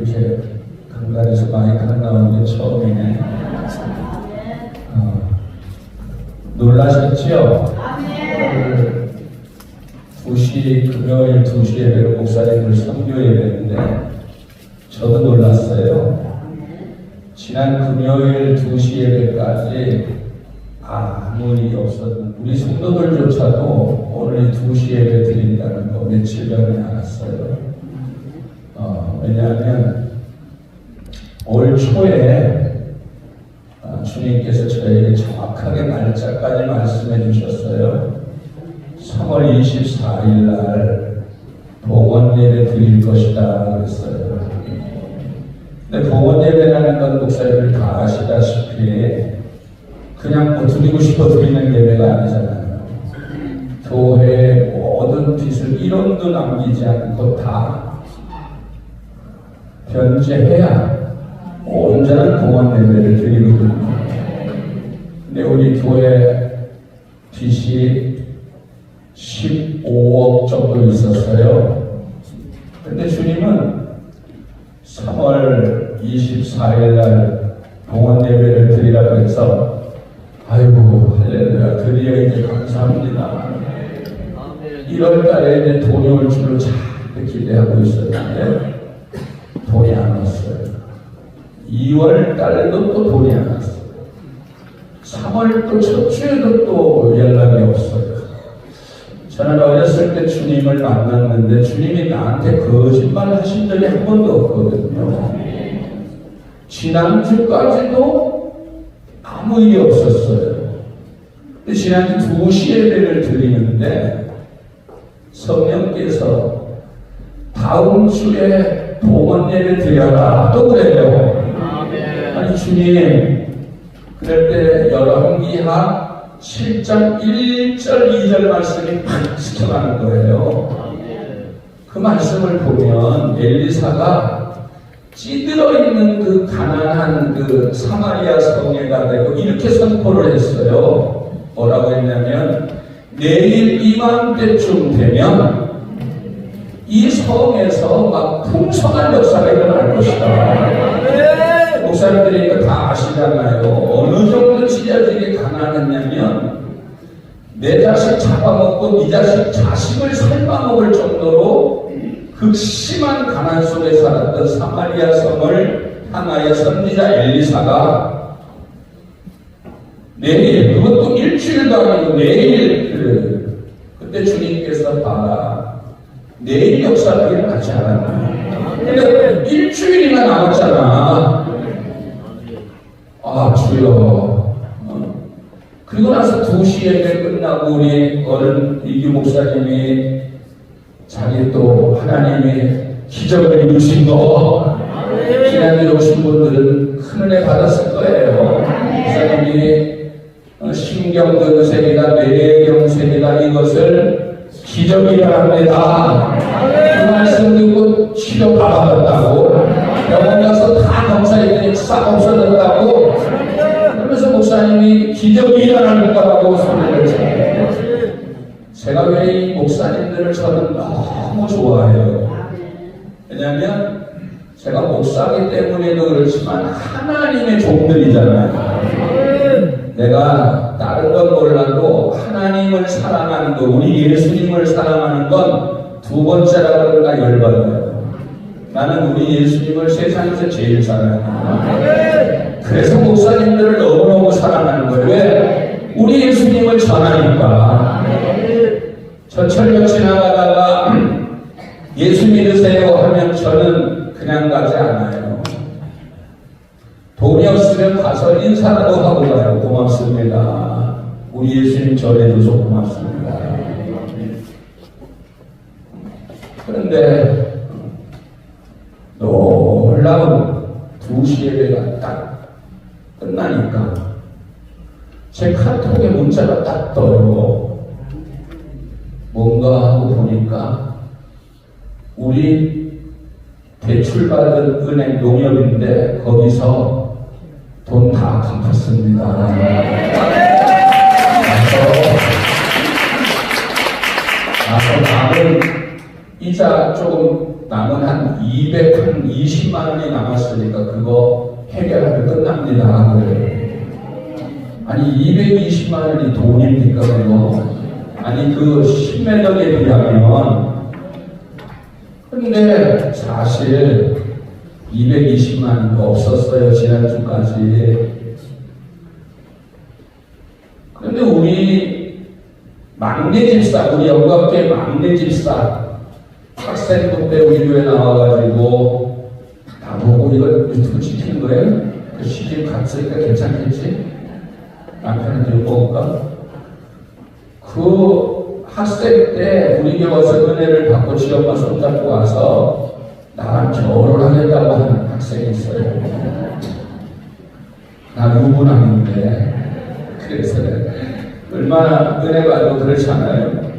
이렇게 강단에서 마이크가 나오는 게 처음이네. 놀라셨죠? 오늘 2시, 금요일 2시 예배로 목사님을 선교 예배인데 저도 놀랐어요. 지난 금요일 2시 예배까지 아무 일이 없었던 우리 성도들조차도 오늘 2시 예배 드린다는 거 며칠 전에 알았어요. 왜냐하면 올 초에 주님께서 저에게 정확하게 날짜까지 말씀해 주셨어요. 3월 24일 날 봉헌 예배 드릴 것이다 그랬어요. 근데 봉헌 예배라는 건 목사님들 다 아시다시피 그냥 뭐 드리고 싶어 드리는 예배가 아니잖아요. 교회의 모든 빚을 1원도 남기지 않고 다 변제해야 온전한 봉헌 예배를 드리거든요. 근데 우리 교회 빚이 15억 정도 있었어요. 근데 주님은 3월 24일 날 봉헌 예배를 드리라고 해서 아이고 할렐루야 드디어 이제 감사합니다. 1월 달에 이제 돈이 올 줄을 잘 기대하고 있었는데 돈이 안 왔어요. 2월 달도 또 돈이 안 왔어요. 3월 또 첫 주에도 또 연락이 없어요. 저는 어렸을 때 주님을 만났는데 주님이 나한테 거짓말 하신 적이 한 번도 없거든요. 지난주까지도 아무 일이 없었어요. 근데 지난주 2시 예배를 드리는데 성령께서 다음 주에 봉헌 예배 드려라 또 그래요. 아니 주님 그럴 때 열왕기하 7장 1절 2절 말씀이 팍 스쳐가는 거예요. 그 말씀을 보면 엘리사가 찌들어 있는 그 가난한 그 사마리아 성에 가고 이렇게 선포를 했어요. 뭐라고 했냐면 내일 이맘때쯤 되면 이 성에서 막 풍성한 역사가 일어날 것이다. 목사님들이 이거 다 아시잖아요. 어느 정도 찢어지게 가난했냐면 내 자식 잡아먹고 네 자식 자식을 삶아먹을 정도로 극심한 가난 속에 살았던 사마리아 성을 향하여 선지자 엘리사가 내일 그것도 일주일도 아니고 내일 그때 주님께서 봐라 내일 역사가 일어나지 않았나. 근데 일주일이나 남았잖아. 아 주여. 그리고 나서 2시 예배 끝나고 우리 어른 이규 목사님이 자기 또 하나님이 기적을 이루신 거 지난주에 오신 분들은 큰 은혜 받았을 거예요. 목사님이 신경근색이나 뇌경색이나 이것을 기적이라 합니다. 그 말씀 듣고 치료 받았다고 병원 가서 다 검사했더니 싹 없어졌다고 그러면서 목사님이 기적이 일어날 거라고 소리를 쳐요. 제가 왜 이 목사님들을 저는 너무 좋아해요. 왜냐하면 제가 목사기 때문에도 그렇지만 하나님의 종들이잖아요. 내가 다른 건 몰라도 하나님을 사랑하는 거, 우리 예수님을 사랑하는 건 두 번째라고 나 열받아요. 나는 우리 예수님을 세상에서 제일 사랑해요. 그래서 목사님들을 너무너무 사랑하는 거예요. 왜? 우리 예수님을 전하니까. 저 철벽 지나가다가 예수 믿으세요 하면 저는 그냥 가지 않아요. 돈이 없으면 가서 인사라도 하고 가요. 고맙습니다. 우리 예수님 전해줘서 고맙습니다. 그런데 놀라운 2시 예배가 딱 끝나니까 제 카톡에 문자가 딱 떠요. 뭔가 하고 보니까 우리 대출받은 은행 농협인데 거기서 돈 다 갚았습니다. 나서 남은 이자 조금 남은 한 220만 원이 남았으니까 그거 해결하면 끝납니다. 그래요. 아니 220만 원이 돈입니까 그거? 아니 그 신매덕에 비하면. 근데 사실 220만 원도 없었어요 지난주까지. 그런데 우리 막내 집사, 우리 영광교회 막내 집사 학생부 때 우리 교회 나와가지고 나보고 이걸 유튜브 시키는 거예요? 그 시집 갔으니까 괜찮겠지? 남편한테 욕먹을까? 그 학생 때 우리 교회 와서 은혜를 받고 지엄마 손잡고 와서 나랑 결혼하겠다고 하는 학생이 있어요. 나 유부남인데. 그래서 얼마나 은혜 받고 그렇잖아요.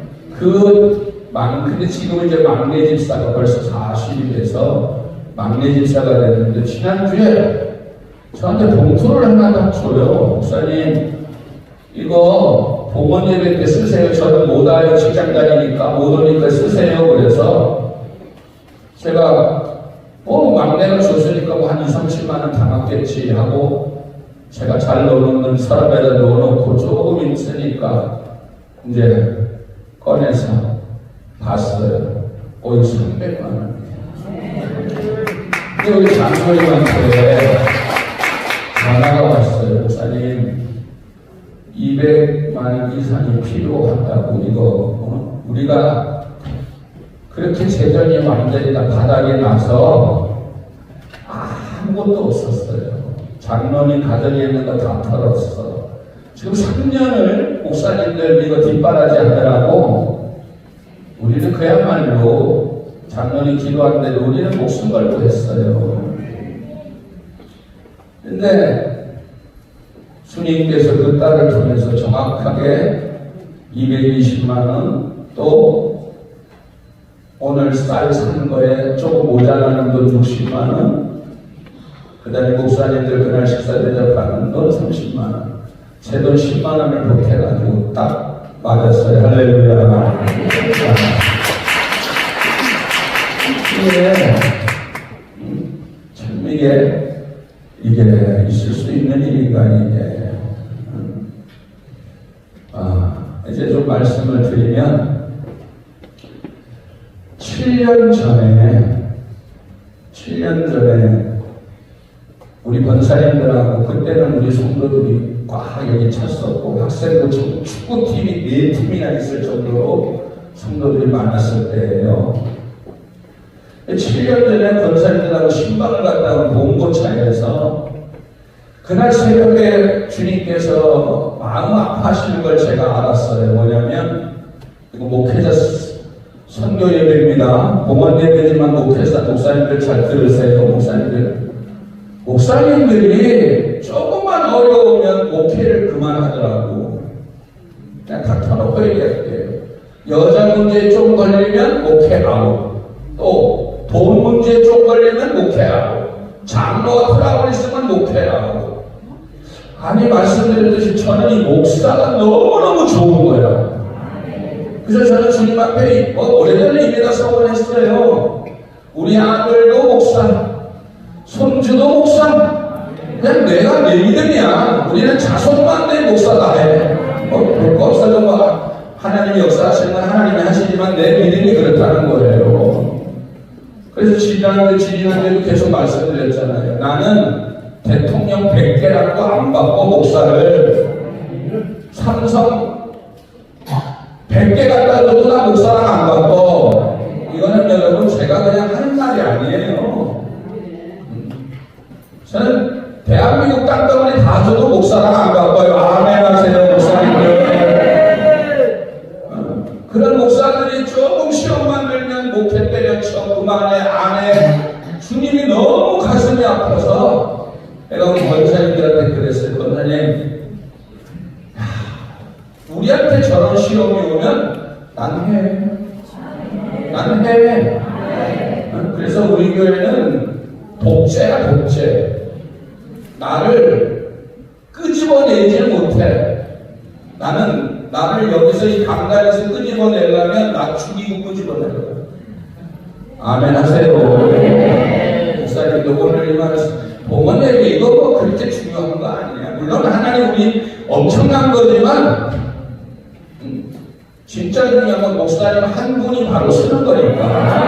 근데 지금 이제 막내 집사가 벌써 40이 돼서 막내 집사가 됐는데 지난주에 저한테 봉투를 하나 딱 줘요. 목사님 이거 봉헌 예배 때 쓰세요. 저는 못 와요. 직장 다니니까 못 오니까 쓰세요. 그래서 제가 막내가 줬으니까 뭐 한 2, 30만 원 담았겠지 하고 제가 잘 넣어놓는 서랍에다 넣어놓고 조금 있으니까 이제 꺼내서 봤어요. 이거 300만 원. 근데 우리 장로님한테 전화가 왔어요. 목사님 200만 원 이상이 필요하다고. 이거 우리가 그렇게 재정이 완전히 다 바닥에 나서 아무것도 없었어요. 장로님 가정에 있는 거 다 털었어. 지금 3년을 목사님들 이거 뒷바라지 하느라고 우리는 그야말로 장로님 기도하는데 우리는 목숨 걸고 했어요. 근데 주님께서 그 딸을 통해서 정확하게 220만 원, 또 오늘 쌀 사는 거에 조금 모자라는 돈 60만 원, 그 다음에 목사님들 그날 식사 대접하는 돈 30만 원, 제 돈 10만 원을 보태가지고 딱 맞았어요. 할렐루야. 참 이게 있을 수 있는 일인가 이게. 이제 좀 말씀을 드리면 7년 전에 우리 권사님들하고 그때는 우리 성도들이 꽉 여기 찼었고 학생도 축구팀이 4팀이나 있을 정도로 성도들이 많았을 때예요. 7년 전에 권사님들하고 신방을 갔다 온 봉고차에서 그날 새벽에 주님께서 마음 아파하시는 걸 제가 알았어요. 뭐냐면 이거 목회자 선교 예배입니다. 봉헌 예배지만 목사님들 잘 들으세요. 목사님들이 조금만 어려우면 목회를 그만하더라고. 그냥 다 터놓고 얘기할게요. 여자 문제에 좀 걸리면 목회 아웃. 또 돈 문제에 좀 걸리면 목회 아웃. 장로가 트러블 있으면 목회 아웃. 아니 말씀드렸듯이 저는 이 목사가 너무너무 좋은 거예요. 그래서 저는 주님 앞에 오래전에 이미 다 서원했어요. 우리 아들도 목사, 손주도 목사. 그냥 내가 내 믿음이야. 우리는 자손만 내 목사가 해. 별거 없어도 하나님이 역사하시는 건 하나님이 하시지만 내 믿음이 그렇다는 거예요. 그래서 지난주에도 계속 말씀드렸잖아요. 나는 대통령 100개라도 안 받고 목사를 삼성 100개 갖다 줘도 나 목사랑 안 받고. 이거는 여러분 제가 그냥 하는 말이 아니에요. 저는 대한민국 땅덩어리 다 줘도 목사랑 안 바꿔요. 아멘 하세요, 목사님들. 그런 목사들이 조금 시험만 들면 목회 때려쳐 그만해 안 해. 주님이 너무 가슴이 아파서 내가 우리 권사님들한테 그랬어요. 권사님, 우리한테 저런 시험이 오면 나는 해. 그래서 우리 교회는 독재야, 독재. 나를 끄집어내지를 못해. 나를 여기서 이 강단에서 끄집어내려면 나 죽이고 끄집어내려고. 아멘 하세요. 목사님도 오늘 이 말씀 부모님에게 이거 뭐 그렇게 중요한 거 아니야. 물론 하나님 우리 엄청난 거지만 진짜 중요한 건 목사님 한 분이 바로 쓰는 거니까.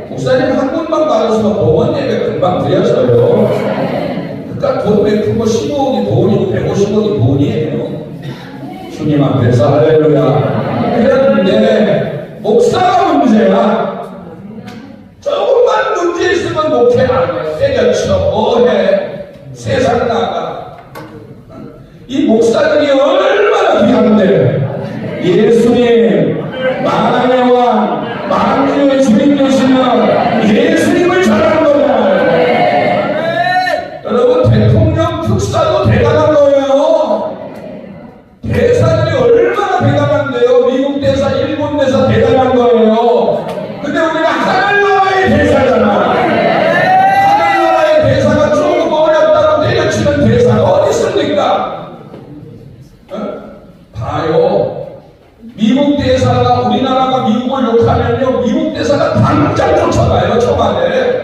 목사님 한 분만 받아서 부모님에게 금방 드려서요. 그러니까 돈 베푼 거 15억이 돈이고 150억이 돈이에요. 주님 앞에서 할렐루야. 그런데 목사가 문제야. 조금만 문제 있으면 목회 안 해. 때려쳐 뭐해. 세상 나가. 이 목사들이 얼마나 귀한데 예수님 만왕의 왕 만주의 주님 되시면 예수님을 잘하는 거잖아요. 여러분 대통령 특사도 대단한 거예요. 대사들이 얼마나 대단한데요. 미국 대사, 일본 대사 대단한 거예요. 근데 우리가 하늘나라의 대사잖아. 하늘나라의 대사가 조금 어렵다고 때려치는 대사가 어디 있습니까? 봐요. 미국 대사가 우리나라가 미국을 욕하면요, 미국 대사가 당장 쫓아가요. 청와대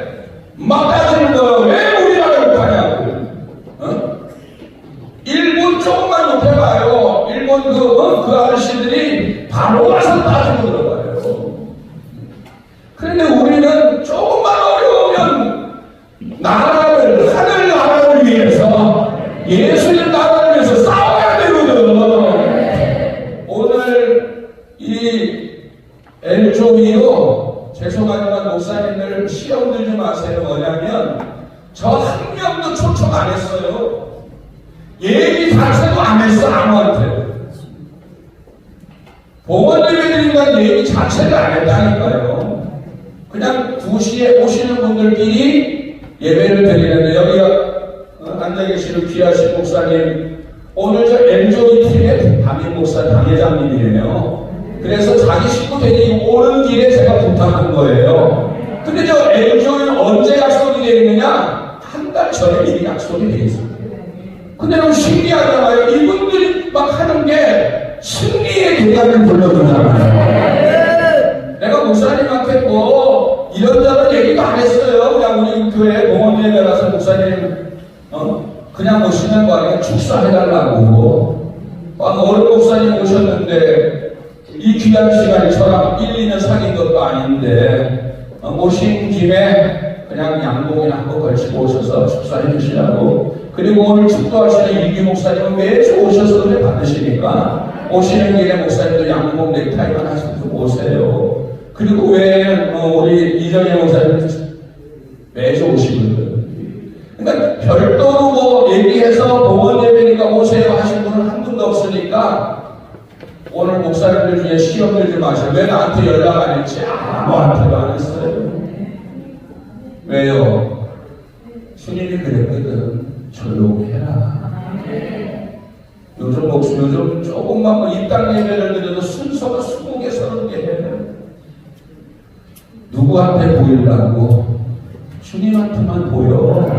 막 따지는 거예요. 왜 우리나라 욕하냐고. 일본 조금만 욕해봐요. 일본 그 아저씨들이 바로 와서 따지고 들어가요. 그런데 우리는 조금만 어려우면 나라를, 하늘나라를 위해서, 예수님 나라를 위해서 싸워야 되거든. 오늘 이 엘조이요, 죄송하지만 목사님들 시험 들지 마세요. 뭐냐면 저 한 명도 초청 안 했어요. 얘기 자체도 안 했어. 아무한테 보건예배드린다는 얘기 자체를 안 했다니까요. 그냥 2시에 오시는 분들끼리 예배를 드리는데, 여기 앉아 계시는 귀하신 목사님, 오늘 저 엘조이 팀의 담임 목사 당회장님이에요. 그래서 자기 식구 데리고 오는 길에 제가 부탁한 거예요. 근데 저 엘조이는 언제 약속이 되어 있느냐? 한 달 전에 미리 약속이 되어 있습니다. 근데 너무 신기하잖아요. 이분들이 막 하는 게 승리의 계단을 불러주잖아요. 내가 목사님한테 뭐 이런저런 얘기도 안 했어요. 그냥 우리 교회 봉헌예배 가서 목사님 그냥 오시는 거 아니라 축사해달라고. 어른 목사님 오셨는데 이 귀한 시간에 저랑 1, 2년 사귄 것도 아닌데 오신 김에 그냥 양복이나 한번 걸치고 오셔서 축사해 주시라고. 그리고 오늘 축도하시는 이규 목사님은 매주 오셔서 은혜 받으시니까 오시는 길에 목사님도 양복 넥타이만 하시면서 오세요. 그리고 왜 우리 이정혜 목사님 매주 오시거든. 그러니까 별도로 뭐 얘기해서 봉헌 예배니까 오세요 하신 분은 한 분도 없으니까 오늘 목사님들 중에 시험 들지 마세요. 왜 나한테 연락 안 했지? 아무한테도 안 했어요. 왜요? 주님이 그랬거든. 조용해라. 요즘 조금만 뭐 입당 예배를 드려도 순서가 20개, 30개 해. 누구한테 보이려고? 주님한테만 보여.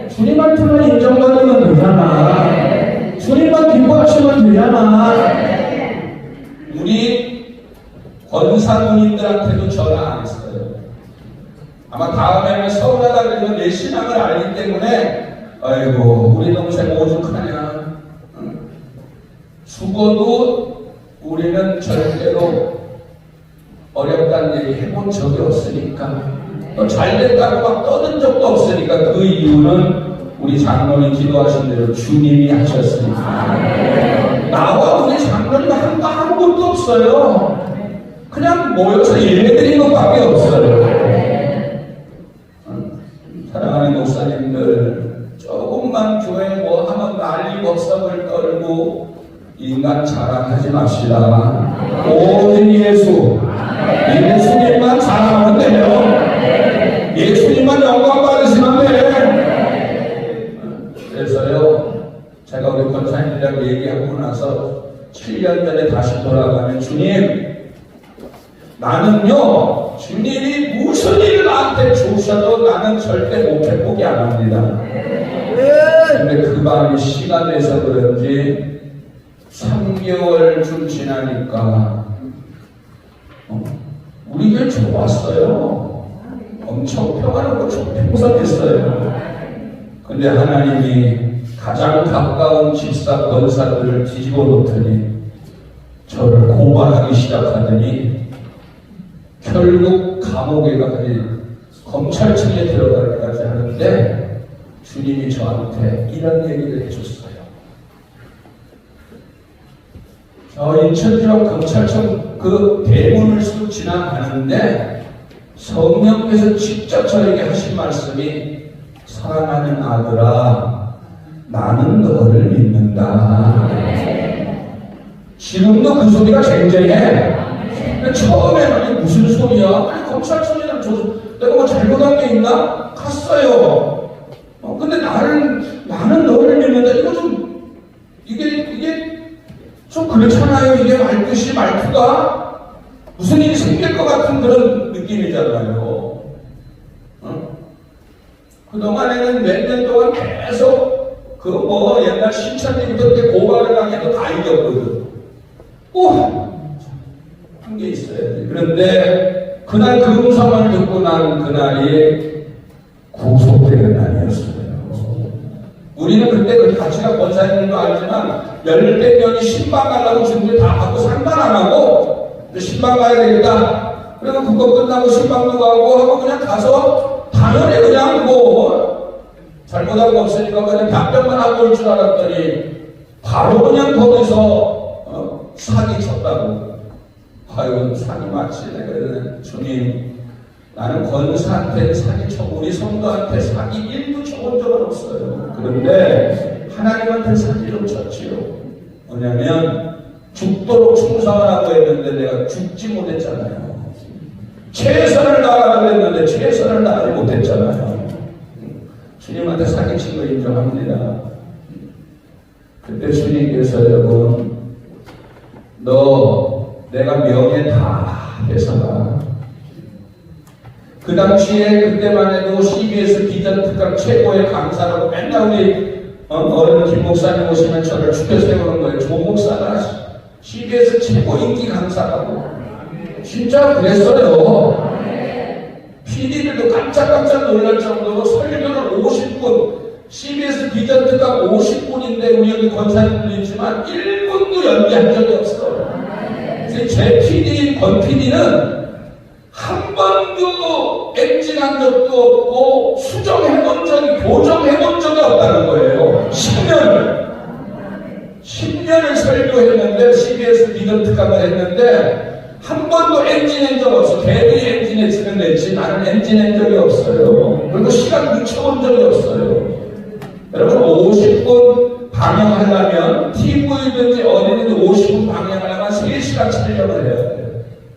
주님한테만 인정받으면 되잖아. 주님만 기뻐하시면 되잖아. 우리 권사님들한테도 전화 안 했어요. 아마 다음에는 서운하다 그래서 내 신앙을 알기 때문에 아이고 우리 동생 오죽하냐. 죽어도 우리는 절대로 어렵다는 얘기 해본 적이 없으니까, 잘 됐다고 막 떠든 적도 없으니까, 그 이유는 우리 장로님 기도하신 대로 주님이 하셨으니까. 나와 우리 장로님 한 거 아무것도 없어요. 그냥 모여서 예배드리는 것밖에 없어요. 사랑하는 목사님들, 조금만 교회 뭐 하면 난리 법석을 떨고 인간 자랑하지 맙시다. 오직 예수님만 자랑하면 돼요. 예수님만 영광 받으시면 돼. 그래서요, 제가 우리 권사님들하고 얘기하고 나서 7년 전에 다시 돌아가면, 주님, 나는요, 주님이 무슨 일을 나한테 주셔도 나는 절대 목회 포기 안 합니다. 근데 그 마음이 시간 돼서 그런지 3개월쯤 지나니까 우리 교회 좋았어요. 엄청 평화롭고 평성했어요. 근데 하나님이 가장 가까운 집사 권사들을 뒤집어 놓더니 저를 고발하기 시작하더니 결국 감옥에 가지 검찰청에 들어가기까지 하는데 주님이 저한테 이런 얘기를 해줬어요. 인천지방 검찰청 그 대문을 쑥 지나가는데 성령께서 직접 저에게 하신 말씀이 사랑하는 아들아 나는 너를 믿는다. 지금도 그 소리가 쟁쟁해. 처음에는 무슨 소리야? 아니 검찰청이랑 내가 뭐 잘못한 게 있나? 갔어요. 근데 나는 너를 믿는다. 이거 좀 이게 좀 그렇잖아요. 이게 말투가 무슨 일이 생길 것 같은 그런 느낌이잖아요. 그동안에는 몇 년 동안 계속 옛날 신천지부터 고발을 하기도 다 이겼거든. 한 게 있어야지. 그런데 그날 그 음성을 듣고 난 그날이 구속되는 날이었어요. 우리는 그때 같이가 권사님도 알지만 열댓 명이 신방 가려고 준비 다 하고 상관 안 하고 신방 가야 되겠다. 그래서 그거 끝나고 신방도 가고 그냥 가서 당연히 그냥 잘못한 거 없으니까 그냥 답변만 하고 올 줄 알았더니 바로 그냥 거기서 사기 쳤다고. 아유 사기 맞지. 내가 주님 나는 권사한테 사기 쳐고 우리 성도한테 사기 1도 쳐본 적은 없어요. 그런데 하나님한테 사기를 쳤지요. 뭐냐면 죽도록 충성을 하고 했는데 내가 죽지 못했잖아요. 최선을 다하라고 했는데 최선을 다하지 못했잖아요. 주님한테 사기친 거 인정합니다. 그때 주님께서 여러분 너 내가 명예 다 해서가 그 당시에 그때만 해도 CBS 비전특강 최고의 강사라고 맨날 우리 어른 김 목사님 오시면 저를 죽여 세우는 거예요. 조 목사가 CBS 최고 인기 강사라고. 진짜 그랬어요. PD들도 깜짝깜짝 놀랄 정도로 설교를 50분, CBS 비전특강 50분인데 우리 여기 권사님도 있지만 1분도 연기한 적이 없어요. 제 PD인 권 PD는 한 번도 엔진한 적도 없고 수정해본 적이 교정해본 적이 없다는 거예요. 10년을 설교했는데 CBS 비전특강을 했는데 한 번도 엔진한 적 없어. 대리 엔진했으면 냈지 나는 엔진한 적이 없어요. 그리고 시간 늦춰본 적이 없어요. 여러분 50분 방영하려면 TV든지 어디든지 50분 방영하려면 3시간 촬영을 해야 돼요.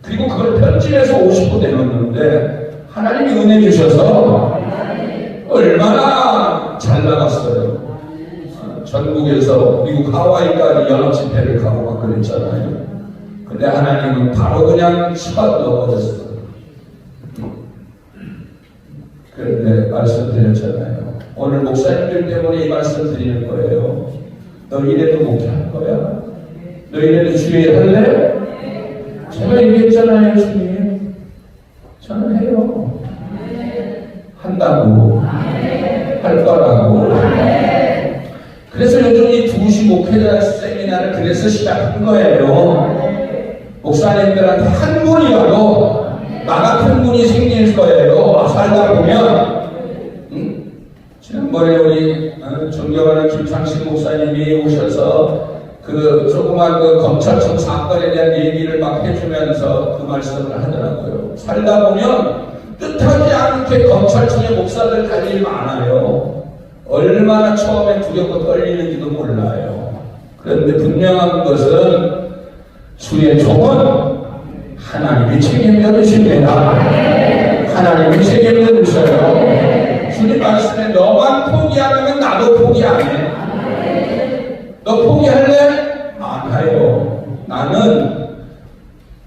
그리고 그걸 편집해서 50분 내놓는데 하나님이 은혜 주셔서 얼마나 잘 나갔어요. 전국에서 미국 하와이까지 연합 집회를 가고 막 그랬잖아요. 근데 하나님은 바로 그냥 집어 넣어버렸어요. 그런데 말씀드렸잖아요. 오늘 목사님들 때문에 이 말씀 드리는 거예요. 너 이래도 목회할 거야? 너 이래도 주의 할래? 제가 얘기했잖아요, 주님. 저는 해요. 한다고. 할 거라고. 그래서 요즘 이 2시 목회자 세미나를 그래서 시작한 거예요. 목사님들한테 한 분이라도 나 같은 분이 생길 거예요. 살다 보면. 지난번에 우리 존경하는 김상식 목사님이 오셔서 그 조그만 그 검찰청 사건에 대한 얘기를 막 해주면서 그 말씀을 하더라고요. 살다 보면 뜻하지 않게 검찰청의 목사들 갈 일이 많아요. 얼마나 처음에 두렵고 떨리는지도 몰라요. 그런데 분명한 것은 주의 종은 하나님이 책임져 주십니다. 하나님이 책임져 주셔요. 주님 말씀에 너만 포기 안 하면 나도 포기 안 해. 너 포기할래? 안 해요. 나는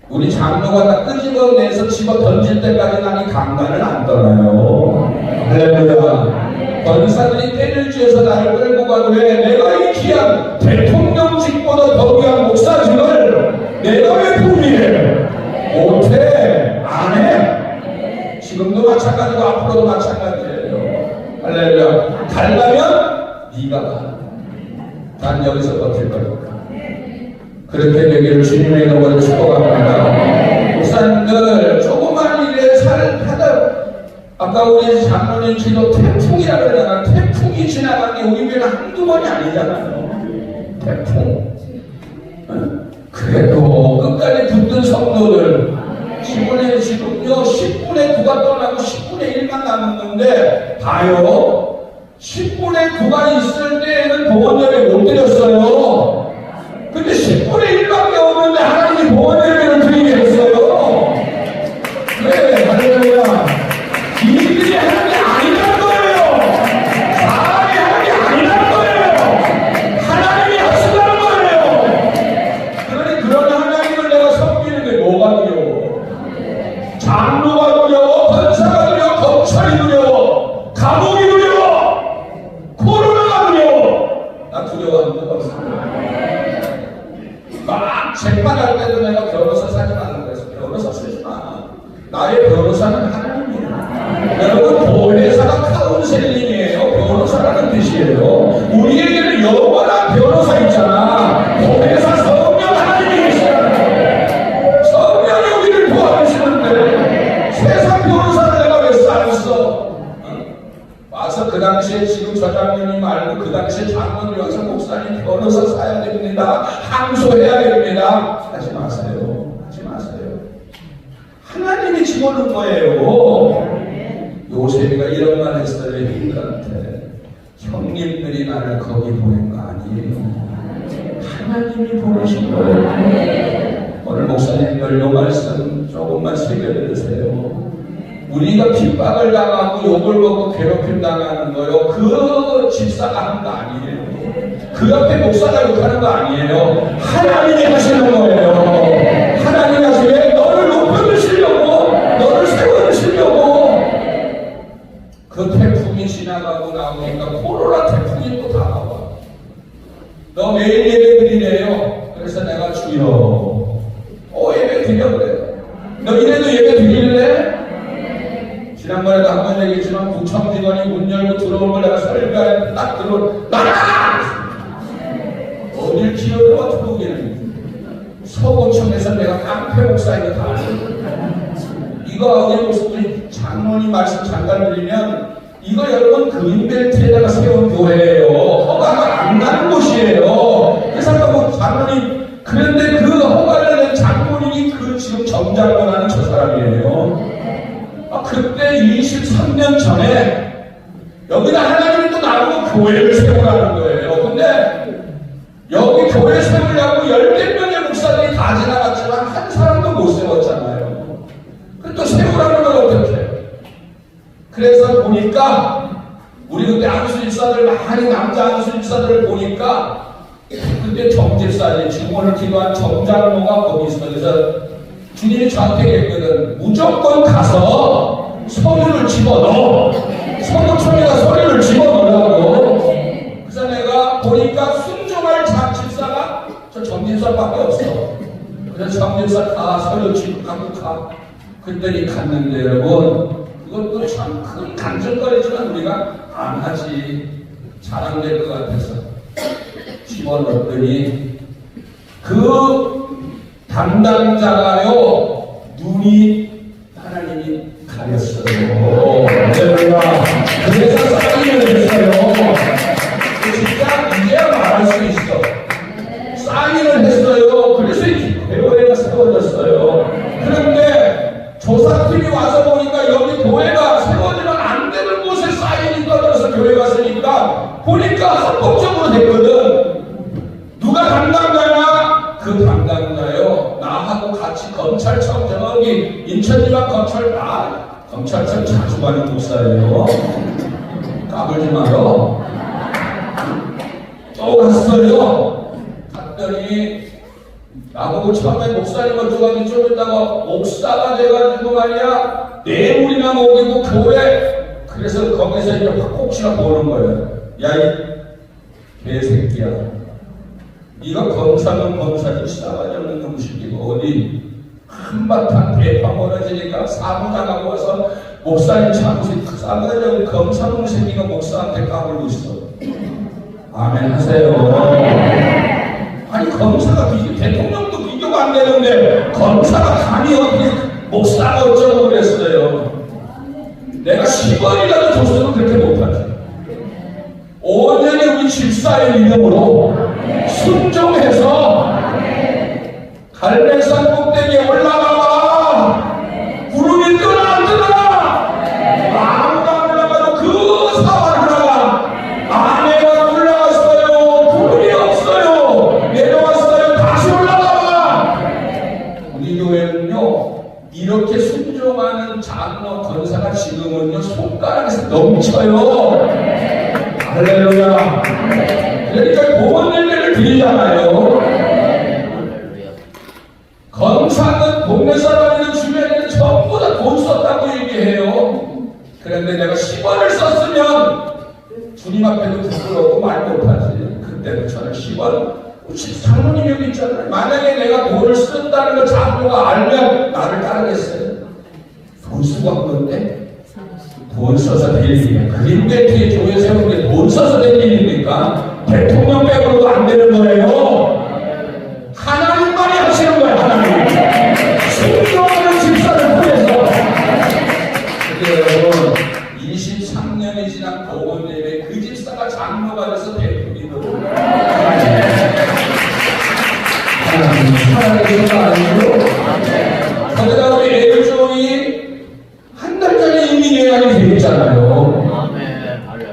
우리 장로가 다 끄집어내서 집어 던질 때까지 나는 강단을 안 떠나요. 할렐루야. 권사들이 때를 지어서 나를 끌고 가도 왜 내가 이 귀한 대통령직보다 더 귀한 목사직을 내가 왜 포기해? 못해. 안 지금도 마찬가지고 앞으로도 마찬가지예요. 할렐루야. 가려면 네가 가. 난 여기서 버틸 거니까. 그렇게 되기를 주님의 이름으로 축복합니다. 목사님들 조그만 일에 살하다 아까 우리 장로님 기도 태풍이라고 그러잖아. 태풍이 지나간 게 우리 교회는 한두 번이 아니잖아요. 태풍. 그래도 끝까지 붙든 성도들 지금요 10분의 9가 떠나고 10분의 1만 남았는데 봐요. 10분의 9가 있을 때에는 봉헌 예배 못 드렸어요. 근데 10분의 1밖에 없는데 하나님이 봉헌 예배를 드리게 했어요. 네, 할렐루야. 이들이 하는 게 아니란 거예요. 사람이 하는 게 아니란 거예요. 하나님이 하시라는 거예요. 그러니 그런 하나님을 내가 섬기는 게 뭐가 두려워? 장로가 두려워, 권사가 두려워, 검찰이 두려워, 감옥이 두려워, 코로나가 두려워. 나 두려워하는 적 없어. 막 재판할 때도 내가 변호사 사지 말라고 그랬어. 변호사 쓰지 마. 나의 변호사는 하나님이에요. 여러분, 보혜사가 카운셀링이에요. 변호사라는 뜻이에요. 우리에게는 영원한 변호사 있잖아. 보혜사 성령 하나님이 계시잖아요. 성령이 우리를 도와주시는데 세상 변호사를 내가 왜 쌓았어? 와서 그 당시에 지금 저장님이 말고 그 당시에 장로님 와서 목사님 변호사 사야 됩니다. 항소해야 됩니다. 하지 마세요. 하지 마세요. 하나님이 집어넣은 거예요. 요셉이가 이런 말 했어요. 형들한테. 형님들이 나를 거기 보낸 거 아니에요. 하나님이 보내신 거예요. 오늘 목사님들 요 말씀 조금만 새겨드리세요. 우리가 핍박을 당하고 욕을 먹고 괴롭힘 당하는 거요. 그 집사가 하는 거 아니에요. 그 옆에 목사가 욕하는 거 아니에요. 하나님이 하시는 거예요. 하나님이 하시면 너를 높여주시려고, 너를 세워주시려고. 그 태풍이 지나가고 나오니까 코로나 태풍이 또 다가와. 너 매일 예배 드리래요. 그래서 내가 주여 예배 드려 그래요. 너 이래도 예배 드릴래? 지난번에도 한 번 얘기했지만 구청 직원이 문 열고 들어온 걸 내가 설교하는데 딱 나가! 어딜 기어들어와 들어오기는. 서구청에서 내가 깡패 목사이고 다 이거 어디 무슨 장로님 말씀 잠깐 드리면 이거 여러분 그린벨트에다가 세운 교회예요. 허가가 안 나는 곳이에요. 그래서 뭐 장로님 그런데 그 허가를 낸 장로님이 그 지금 정장관하는 저 사람이에요. 그때 23년 전에 여기다 하나님이 또 나보고 교회를 세우라는 거예요. 근데 여기 교회 세우려고 10개 명의 목사들이 다 지나갔지만 한 사람도 못 세웠잖아요. 또 세우라는 건 어떻게? 그래서 보니까 우리 그때 안수집사들 많이 남자 안수집사들을 보니까 그때 정집사님 증언을 기도한 정장로가 거기 있어. 그래서 주님이 저한테 얘기했거든. 무조건 가서 서류를 집어넣어. 서구청에다 서류를 집어넣으라고. 그래서 내가 보니까 순종할 집사가 저 정집사밖에 없어. 그래서 정집사 다 서류 집어갖고 가. 그랬더니 갔는데 여러분 그것도 참 큰 간증거리지만 우리가 안 하지. 자랑될 것 같아서 집어넣었더니 그 담당자가요 눈이 하나님이 가렸어요. 그래서 사인을 했어요. 진짜 이제야 말할 수 있어. 사인을 했어요. 그래서 이 교회가 세워졌어요. 그런데 조사팀이 와서 보니까 여기 교회가 세워지면 안 되는 곳에 사인이 떨어져서 교회가 쓰니까 보니까 합법적으로 됐거든. 누가 담당자냐? 그 담당자요. 나하고 같이 검찰청 저기 인천지방 검찰청 자주 가는 목사예요. 까불지 마요. 또 갔어요. 갔더니 나보고 처음에 목사님 어쩌가니 좀 있다가 목사가 돼가지고 말이야 뇌물이나 먹이고 교회. 그래서 거기서 이제 확곡치가 보는 거예요. 야 이 개새끼야. 네가 검사면 검사지 싸가지 없는 음식이고 어디 한바탕 대파 벌어지니까 사무장하고 와서 목사님 참 싸가지 검사동 새끼가 목사한테 까불고 있어. 아멘 하세요. 아니 검사가 대통령도 비교가 안 되는데 검사가 감히 어떻게 목사가 어쩌고 그랬어요. 내가 10원이라도 줬으면 그렇게 못하지. 온전히 우리 집사의 이름으로 순종해서 갈매산 꼭대기에 올라가봐. 구름이 뜨나 안 뜨나 아무도 안 올라가도 그 사원 하나가 아내가 올라갔어요. 구름이 없어요. 내려왔어요. 다시 올라가봐. 우리 교회는요 이렇게 순종하는 장로 권사가 지금은요 손가락에서 넘쳐요. 할렐루야. 그러니까 보험 열매를 드리잖아요. 검사는 동네 사람이든 주변에는 전부 다 돈 썼다고 얘기해요. 그런데 내가 10원을 썼으면 주님 앞에도 부끄럽고 말 못하지. 그때도 저는 10원 장로님 여기 있잖아요. 만약에 내가 돈을 쓴다는 걸 장로가 알면 나를 따르겠어요? 돈 쓰고 한 건데 돈 써서 될 일이야. 그린벨트에 교회 세운 게 돈 써서 될 일입니까? 대통령 빼고도 안 되는 거예요. 하나님만이 하시는 거예요. 하나님 순종하는 집사를 통해서. 근데 여러분 23년이 지난 보건 예배 그 집사가 장로가 돼서 대통령이거든요. 하나님 살아계신 거 아니고 거기다 우리 애조이 한 달 전에 이미 예약이 되어 있잖아요.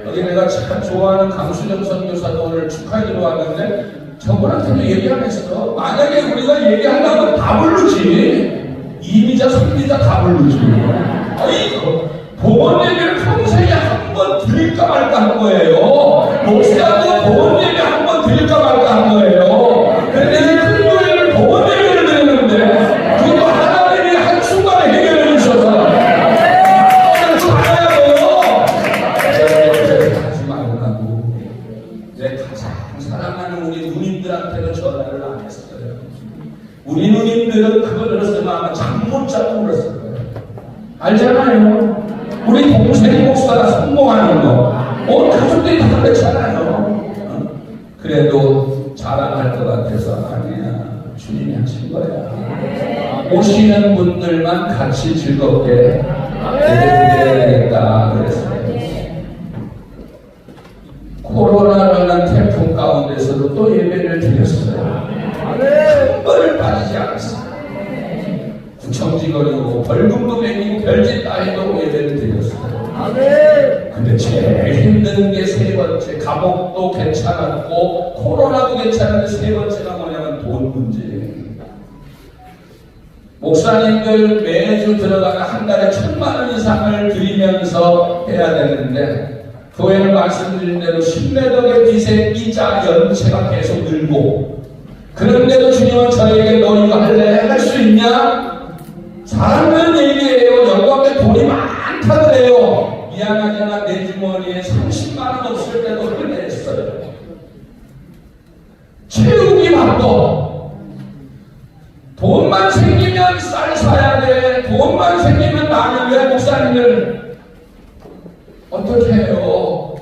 여기 내가 참 좋아하는 강수정 선교사도 오늘 축하해주러 왔는데 저분한테도 얘기하면서 만약에 우리가 얘기하려면 다 부르지. 2미자 3미자 다 부르지. 아니 보건 얘기를 평생에 한 번 드릴까 말까 한 거예요. 목사도 보건 얘기 한 번 드릴까 말까 한 거예요. 그런데 큰 교회를 보건 얘기를 드리는데 그것도 하나님이 한순간에 해결해 주셔서 잘해야 돼요. 하지 말라고 내 가장 사랑하는 우리 누님들한테도 전화를 안 했어요. 우리 누님들은 그걸 들었으면 아마 잠 못 자고 그랬을 거예요. 알잖아요. 우리 동생이 목사가 성공하는 거 온 가족들이 다 그렇잖아요. 그래도 자랑할 것 같아서 아니야. 주님이 하신 거야. 오시는 분들만 같이 즐겁게 예배드려야겠다 그랬어요. 코로나라는 태풍 가운데서도 또 예배를 드렸어요. 한 번을 빠지지 않았어요. 구청직원이고 벌금도 매기고 별짓 다 해도 예배를 드렸어요. 근데 제일 힘든 게 세 번째, 감옥도 괜찮았고 코로나도 괜찮은데 세 번째가 뭐냐면 돈 문제예요. 목사님들 매주 들어가는 한 달에 1,000만 원 이상을 드리면서 해야 되는데 교회는 말씀드린 대로 10매덕의 빚의 이자 연체가 계속 늘고 그런데도 주님은 저에게 너 이거 할래? 할 수 있냐? 사람들은 얘기해요. 영광에 돈이 많다 그래요. 미안하지만 내 주머니에 30만 원 없을 때도 흘렸어요. 채우기 바빠. 돈만 생기면 쌀 사야 돼. 돈만 생기면 나는 왜 목사님을 어떻게 해요?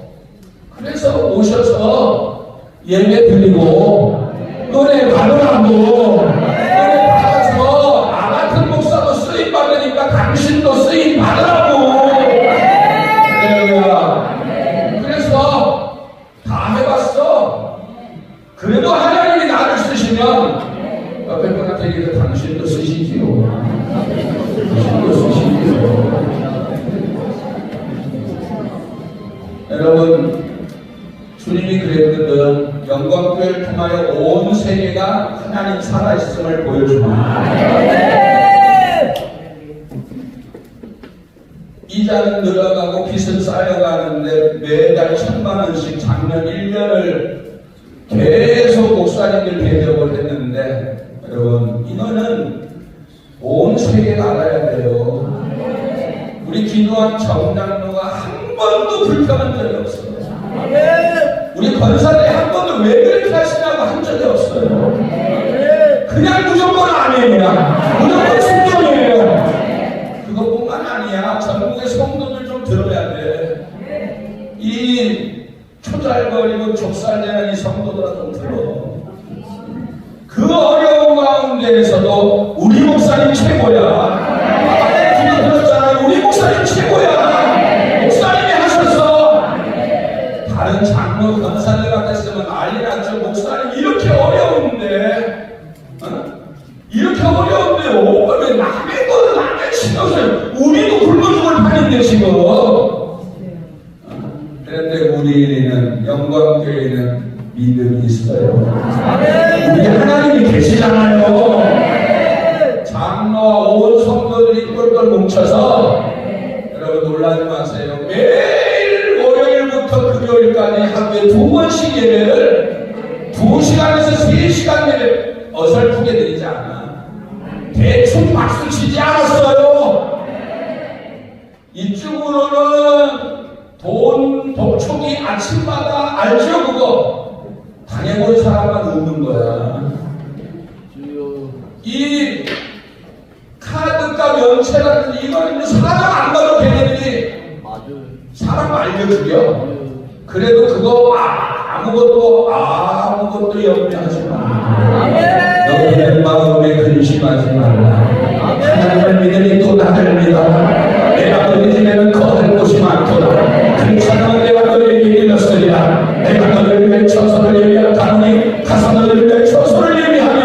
그래서 오셔서 예배 드리고 은혜 받으라고 은혜 받아서 나 같은 목사도 쓰임 받으니까 당신도 쓰임 받으라고. 그래서 다 해봤어. 그래도 하나님이 나를 쓰시면 옆에 분한테 얘기해서 당신도 쓰시지요. 당신도 쓰시지요. 여러분 주님이 그랬거든. 영광교회를 통하여 온 세계가 하나님 살아있음을 보여줍니다. 이자는 늘어가고 빚은 쌓여가는데 매달 1,000만 원씩 작년 1년을 계속 목사님들 대접을 했는데 여러분 이거는 온 세계가 알아야 돼요. 우리 기도한 정장로가 한 번도 불평한 적이 없어요. 우리 권사들이 한 번도 왜 그렇게 하시냐고 한 적이 없어요. 그냥 무조건 아니에요. 무조건 순종이에요. 그것뿐만 아니야. 전국에 성도들 좀 들어야 돼. 이 초잘거리고 족살되는 이 성도들아 좀 들어. 그 어려운 가운데에서도 우리 목사님 최고야. 지금 들었잖아요. 우리 목사님 최고야. 목사님이 하셨어. 다른 장로 권사들 같았으면 난리 났죠. 목사님 이렇게 어려운데, 이렇게 어려운데 왜 남의 거를 남의 치면서 우리도 굶어 죽을 판인데 지금. 그런데 우리는 영광교회는 믿음이 있어요. 우리 하나님이 계시잖아요. 장로와 온 성도들이 똘똘 뭉쳐서, 여러분 놀라지 마세요. 매일 월요일부터 금요일까지 하루에 2번씩 예배를 2시간에서 3시간 예배 어설프게 드리지 않아. 대충 박수 치지 않았어요. 이쪽으로는 돈 독촉이 아침마다 알죠 그거? 당해본 사람만 우는 거야. 이 카드값 연체 같은 이거는 사람 안 가도 걔네들이 사람 알려주려. 그래도 그거 아무것도 염려하지 마. 너희의 마음에 근심하지 말라. 하나님을 믿으니 또 나를 믿어. 내가 너희 집에는 거할 곳이 많도다. 괜찮아 내가 너희에게 일렀으리라. 내가 너희를 위해 처소를 예비하노니 가서 너희를 위해 처소를 예비하며.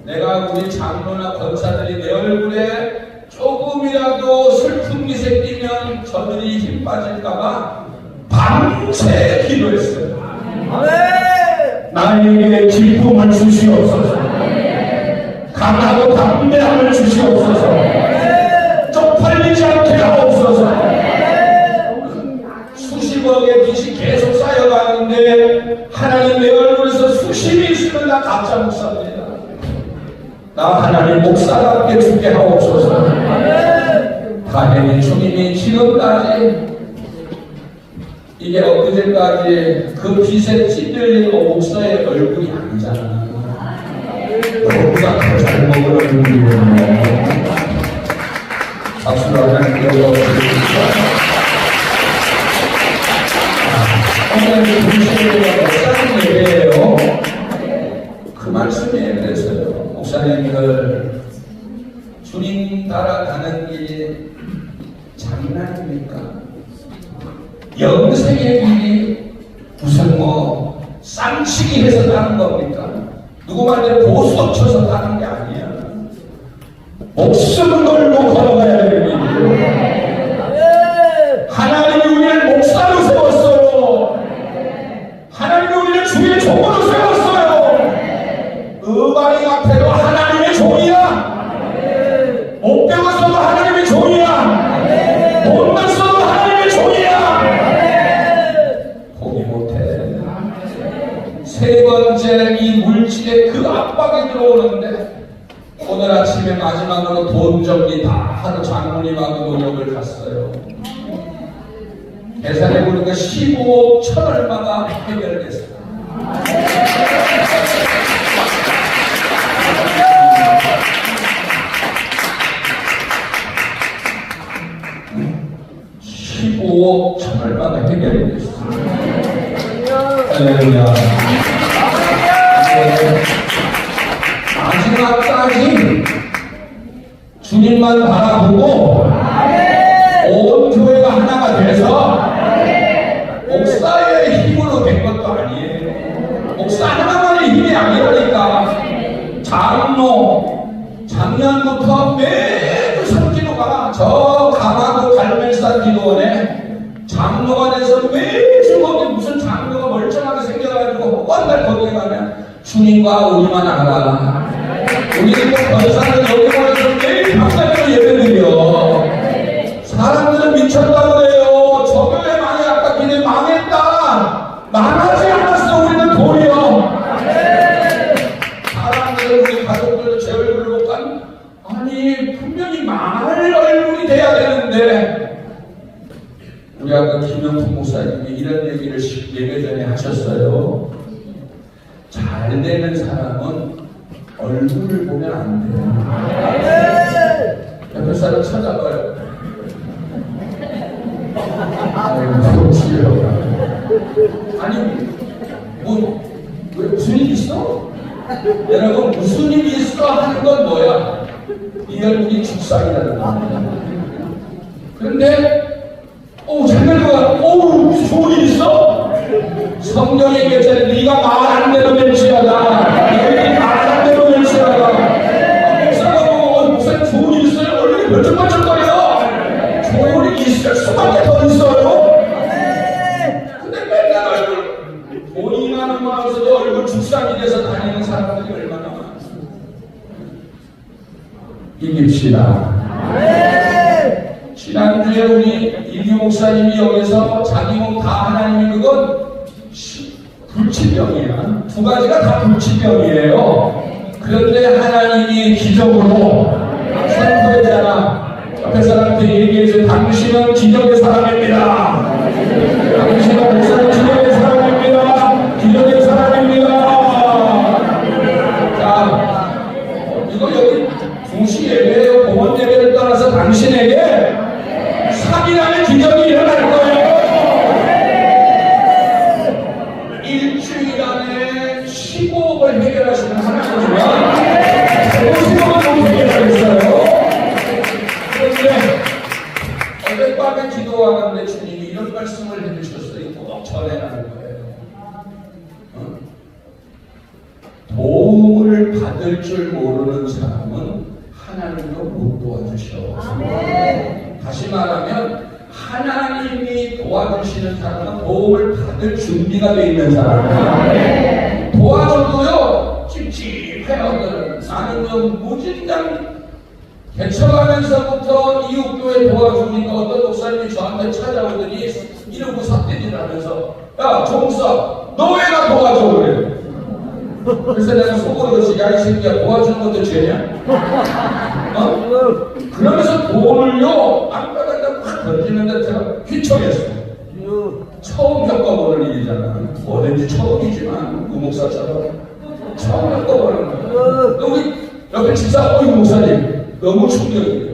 내가 우리 장로나 권사들이 내 얼굴에 조금이라도 슬픈 기색 띄면 저들이 힘 빠질까봐 밤새 기도했어요. 나에게 기쁨을 주시옵소서. 강하고 담대함을 주시옵소서. 쪽팔리지 않게 하옵소서. 수십억의 빚이 계속 쌓여가는데 하나님 내 얼굴에서 수십이 있으면 나 가짜 목사입니다. 나 하나님 목사답게 죽게 하옵소서. 다행히 주님이 지금까지 이게 엊그제까지 그 빚에 찌들린 목사의 얼굴이 아니잖아. 너무나 더 잘 먹을 얼굴이거든요. 박수로 하나님께 올려드립니다. 오늘 동시에 목사님 예배예요. 그 말씀에 그랬어요. 목사님들 주님 따라가는 길이 장난입니까? 영생의 길이 무슨 쌍치기 해서 가는 겁니까? 누구 말대로 보수 쳐서 가는 게 아니야. 목숨을 걸고 걸어가야 되는 길이에요. 하나님이 우리를 목사로 세웠어요. 하나님이 우리를 주의 종으로 세웠어요. 의방이 앞에도 하나님의 종이야. 못 배웠어도 하나님의 종이야. 못만 써도 하나님의 종이야. 포기 못해. 세 번째 이 물질의 그 압박이 들어오는데 오늘 아침에 마지막으로 돈 정리 다 하러 장모님하고 노력을 갔어요. 계산해 보니까 15억 1천 얼마가 해결됐어요. 15억 1천 얼마가 해결됐어요. 할렐루야. 마지막까지 주님만 바라보고 온 교회가 하나가 돼서 목사의 힘으로 된 것도 아니에요. 목사 하나만의 힘이 아니라니까. 장로 작년부터 매주 산기도가 저 강화도 갈멜산 기도원에 장로가 돼서 매주 거기 무슨 장로가 멀쩡하게 생겨가지고 맨날 거기에 가면 주님과 우리만 알아. 우리는 권사는 여기 와서 매일 밤새서 예배드려. 사람들은 미쳤다고 그래요. 저 교회 많이 아까 기대 망했다. 망하지 않았어. 우리는 도리어. 사람들은 우리 가족들도 제 얼굴을 못 간. 아니 분명히 망할 얼굴이 돼야 되는데. 우리 아까 김영풍 목사님이 이런 얘기를 예배 전에 하셨어요. 잘 되는 사람은 얼굴을 보면 안 돼요. 옆에 사람 찾아봐요. 아이고 주여. 아니 뭐 왜 무슨 일 있어? 여러분 무슨 일이 있어 하는 건 뭐야? 이 얼굴이 죽상이라는 겁니다. 그런데 장면가 무슨 좋은 일 있어? 성경에 얘기했잖아요. 네가 말한 대로 멸치하다. 너희들이 말한 대로 멸치하다. 목사가 목사님 좋은 일 있어요? 얼굴이 벌쩍벌쩍거려. 좋은 일이 있을 수밖에 더 있어요. 근데 맨날 얼굴 돈이 많으면서도 얼굴 죽상이 돼서 다니는 사람들이 얼마나 많아. 이깁시다. 지난주에 우리 이규 목사님이 여기서 자기 몸 다 하나님이 그건 불치병이야. 두 가지가 다 불치병이에요. 그런데 하나님이 기적으로 선포했잖아. 옆에 사람한테 얘기해서 당신은 기적의 사람입니다. 당신은 목사님 기적의 사람입니다. 기적의 사람입니다. 자, 이거 여기 중시 예배예요. 공원 예배를 따라서 당신에게 3일 안에 기적이 일어날 거예요. 일주일 안에 15억을 해결하시는 하나님이지만 50억을 못 해결하겠어요. 그런데 어젯밤에 기도하는데 주님이 이런 말씀을 해주셨어요. 꼭 전해라는 거예요. 도움을 받을 줄 모르는 사람은 하나님도 못 도와주셔. 아멘. 다시 말하면 하나님이 도와주시는 사람은 도움을 받을 준비가 되어 있는 사람이에요. 도와줘도요 찝찝해요. 나는 무진장 개척하면서부터 이웃교회 도와주니까 어떤 목사님이 저한테 찾아오더니 이러고 삿대질 하면서 야 종사 너 왜 나 도와줘 그래. 그래서 내가 속으로 그러지 야 이 새끼야 도와주는 것도 죄냐? 그러면서 돈을요 땅바닥에다 확 던지는데 제가 휘청했어. 처음 겪어보는 일이잖아. 뭐든지 처음이지만 그 목사처럼 처음 겪어보는 거야. 우리 옆에 집사 어이 목사님 너무 충격이에요.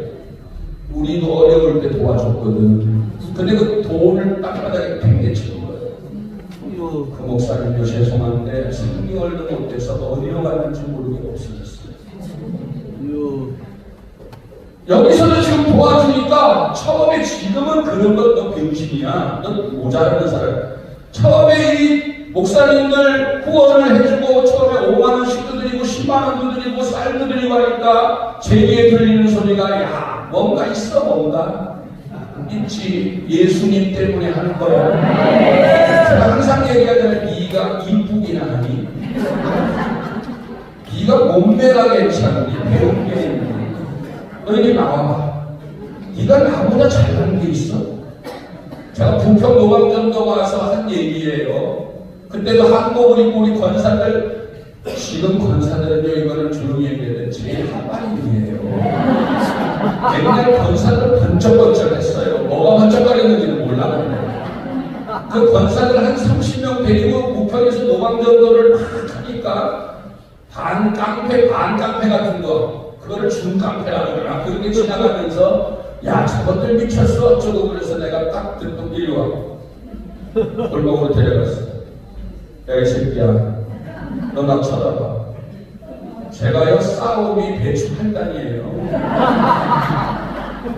우리도 어려울 때 도와줬거든. 근데 그 돈을 땅바닥에 팽개치는 거예요. 그 목사님도 죄송한데 3개월도 못 돼서 어디로 갔는지 모르게 없어졌어요. 여기서도 지금 도와주니까 처음에 지금은 그런 것도 병신이야. 너 모자라는 사람. 처음에 이 목사님들 후원을 해주고 처음에 5만원씩도 드리고 10만원도 드리고 쌀도 드리고 하니까 제 귀에 들리는 소리가 야 뭔가 있어 뭔가. 있지. 예수님 때문에 하는 거야. 제가 항상 얘기하자면 네가 이쁘긴 하니 네가 몸매가 괜찮니 배운 게 있니 너희들이 나와봐. 네가 나보다 잘하는 게 있어? 제가 부평 노방전도 와서 한 얘기예요. 그때도 한복을 입고 우리 권사들 지금 권사들은요 이거는 조용히 얘기해도 제일 한발이에요. 옛날 권사들 번쩍번쩍했어요. 뭐가 번쩍거렸는지는 몰라. 그 권사들 한 30명 데리고 부평에서 노방전도를 막 하니까 반 깡패 같은 거 그거를 중깡패라고 그러나 그렇게 지나가면서 야 저것들 미쳤어 어쩌고 그래서 내가 딱 듣고 밀려가고 골목으로 데려갔어. 야 이 새끼야 너 나 쳐다봐. 제가요 싸움이 배추 판단이에요.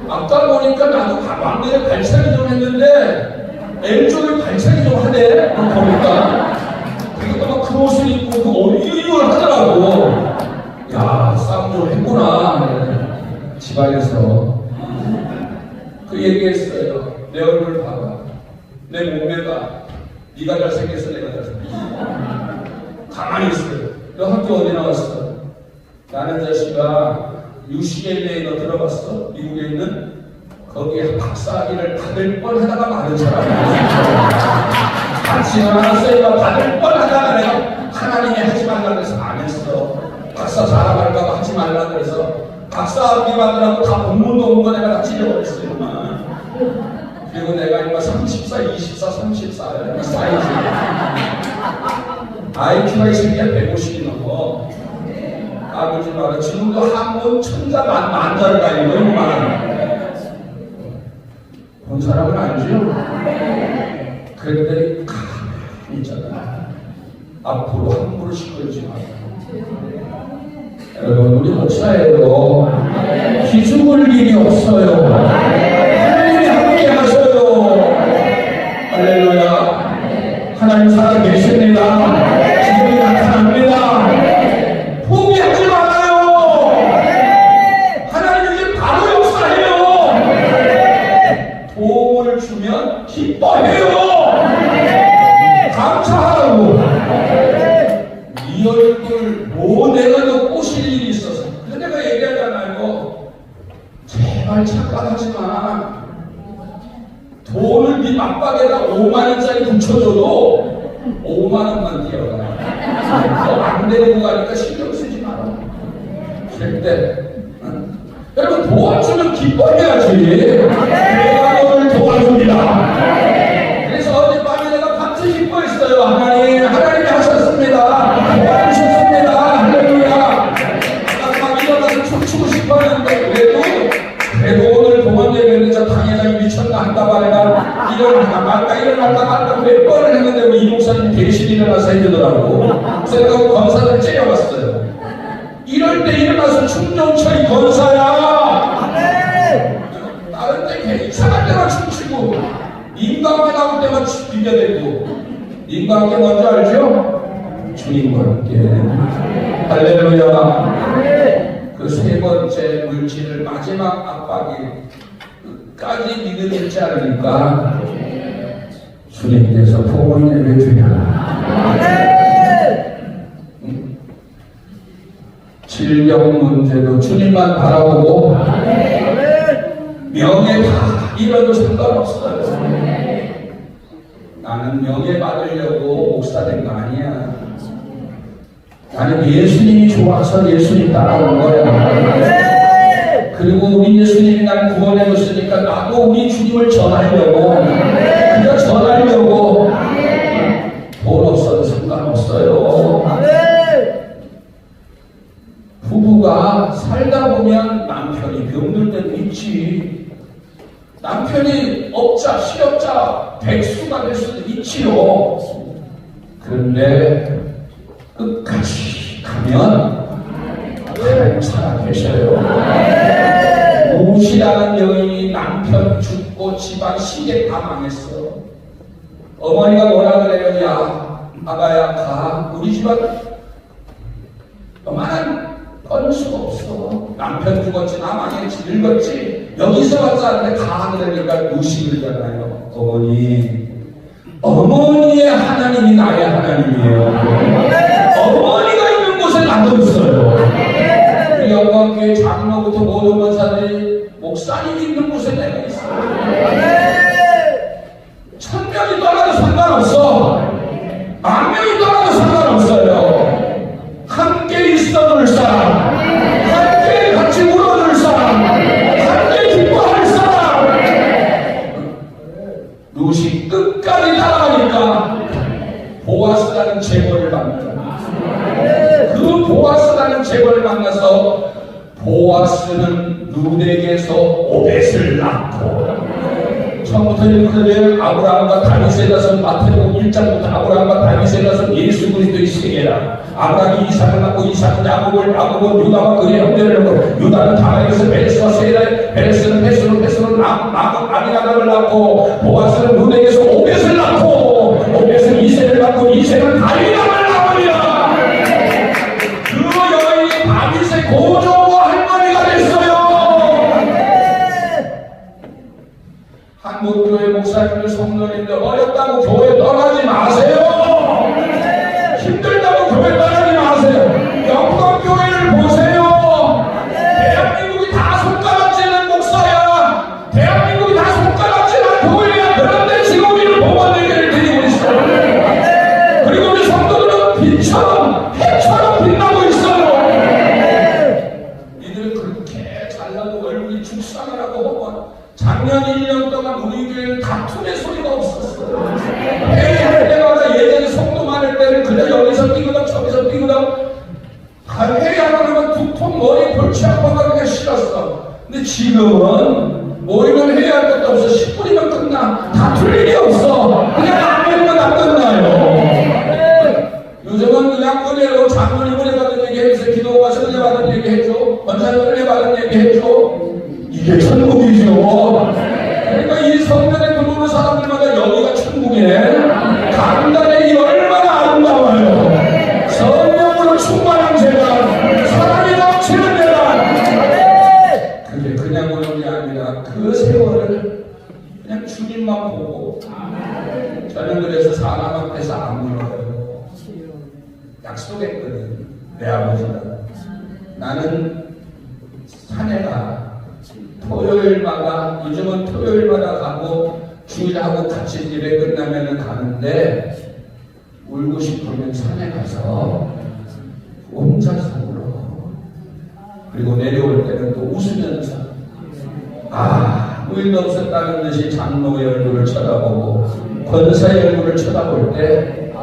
아까 보니까 나도 막내를 발차기 좀 했는데 L쪽에 발차기 좀 하네. 보니까 그것도 막 그 옷을 입고 그 어리를 하더라고. 야 싸움 좀 했구나. 집안에서 그 얘기했어요. 내 얼굴 봐봐. 내 몸매가 네가 잘생겼어 내가 잘생겼어. 가만히 있어요. 너 학교 어디 나왔어? 나는 자식아 UCLA 너 들어봤어? 미국에 있는 거기에 박사학위를 받을 뻔하다가 많은 사람이야. 받지는 않았어요. 받을 뻔하다가 내가 하나님이 하지 말라 그래서 안 했어. 박사 자랑할까봐 하지 말라 그래서 박사학위 받으라고 다 공문도 온 거 내가 다 찢어버렸어요. 그리고 내가 인마 34, 24, 34야. 사이즈. IQ가 이 새끼야 150이 넘어. 까불지 마라. 지금도 한문 천자 만자를 가지고 얼마나. 본 사람은 알죠? 그랬더니 가만히 있잖아. 앞으로 함부로 시끄러지 마요. 여러분, 우리 목사예요. 기죽을 일이 없어요. 하나님이 함께 하셔요. 할렐루야. 하나님 살아 계십니다. 지금이 나타납니다. 포기하지 말아요. 하나님 이제 바로 역사해요. 도움을 주면 기뻐해요. 감사하라고. 이 얼굴 뭐 내가 너 꼬실 일이 있어서. 그래서 내가 얘기하잖아요. 제발 착각하지 마. 돈을 네 맞박에다 5만원짜리 붙여줘도 5만원만 뛰어가. 너 안 데리고 가니까 신경 쓰지 마라. 절대. 여러분, 도와주면 기뻐해야지. 내가 너를 도와줍니다. 그래서 어젯밤에 내가 밤새 기뻐했어요. 하나님이 하셨습니다. 도와주셨습니다. 할렐루야. 막 일어나서 춤추고 싶었는데 그래도 오늘 동안 예배는 저 당회장이 미쳤나 한다 말이야. 일어날까 말까 몇 번을 했는데 우리 이 목사님 대신 일어나서 해주더라고. 그래서 내가 권사를 째려봤어요. 이럴 때 일어나서 충정철이 권사야. 다른 때 괜찮을 때만 춤추고 인간만 나올 때만 비벼대고. 인간관계 뭔지 알죠? 주님과 함께. 할렐루야. 그 세 번째 물질을 마지막 압박이 끝까지 믿음이 있지 않으니까 주님께서 복을 내려주냐. 질병 문제도 주님만 바라보고 명예 다 잃어도 상관없어요. 나는 명예 받으려고 목사 된 거 아니야. 나는 예수님이 좋아서 예수님 따라온 거야. 그리고 우리 예수님이 날 구원해 줬으니까 나도 우리 주님을 전하려고, 그저 전하려고. 돈 없어도 상관없어요. 부부가 살다 보면 남편이 병들 때도 있지. 남편이 업자, 실업자, 백수가 될 수도 있지요. 그런데 끝까지 가면 하나님 살아계셔요. 우시라는 여인이 남편 죽고 집안 시댁 다 망했어. 어머니가 뭐라 그래요? 야, 아가야 가. 우리 집안 너만한 건수가 없어. 남편 죽었지, 나 망했지, 늙었지. 여기서 왔지 않는데 가. 그러니까 무식이잖아요. 어머니의 하나님이 나의 하나님이에요. 어머니가 있는 곳에 나도 있어요. 우리 영광교회 장로부터 모든 권사들이 목사님이 있는 곳에 내가 있어요. 천명이 떠나도 상관없어. 만명이 떠나도 상관없어요. 함께 있어줄 사람, 함께 같이 울어줄 사람, 함께 기뻐할 사람. 루시 끝까지 따라가니까 보아스라는 제벌을 만나요. 그 보아스라는 제벌을 만나서 보아스는 룻에게서 오벳을 낳고. 처음부터 읽으면 아브라함과 다윗에 가서 마태복음 1장부터 아브라함과 다윗에 가서 예수 그리스도의 세계라. 아브라함이 이삭을 낳고 이삭은 야곱은 유다와 그의 형제를 낳고 유다는 다말에서 베레스와 세라에 베레스는 베스로 아비나답을 낳고 보아스는 룻에게서 오벳을 낳고 오벳은 이새를 낳고 이새는 다윗을 낳으리라. 그 여인이 다윗의 고조와 할머니가 됐어요. 한국교회 목사님들 성도님들 어렵다고 교회 떠나지 마세요. 힘들다고 교회 떠나지 마세요. 영광교회를 보세요. 대한민국이 다 손가락질은 목사야. 대한민국이 다 손가락질은 교회야. 그런데 지금 우리는 복음의 예배를 드리고 있어요. 그리고 우리 성도들은 빛처럼 해처럼 빛나고 있어요. 이들은 그렇게 잘나고 얼굴이 죽상이라고 하고 작년 1년 동안 우리 교회는 다툼의 소리가 없었어요. 회의할 때마다 예전에 성도 많을 때는 그냥 여기서 뛰거나 저기서 뛰거나 회의하고 나면 두통 머리 골치 아파가 그냥 싫었어. 근데 지금은 모이면 회의할 것도 없어. 10분이면 그러니까 이 성전에 들어오는 사람들마다 여기가 천국이네. 강단이 얼마나 아름다워요. 성령으로 충만한 재단, 사랑이 넘치는 재단. 그게 그냥 오는 게 아니라 그 세월을 그냥 주님만 보고. 저는 그래서 사람 앞에서 안 물어요. 약속했거든. 내 아버지가. 나는 산에 가. 토요일마다, 요즘은 토요일마다 가고 주일하고 같이 일에 끝나면 가는데 울고 싶으면 산에 가서 혼자서 울어. 그리고 내려올 때는 또 웃으면서 아무 일도 없었다는 듯이 장로의 얼굴을 쳐다보고 권사의 얼굴을 쳐다볼 때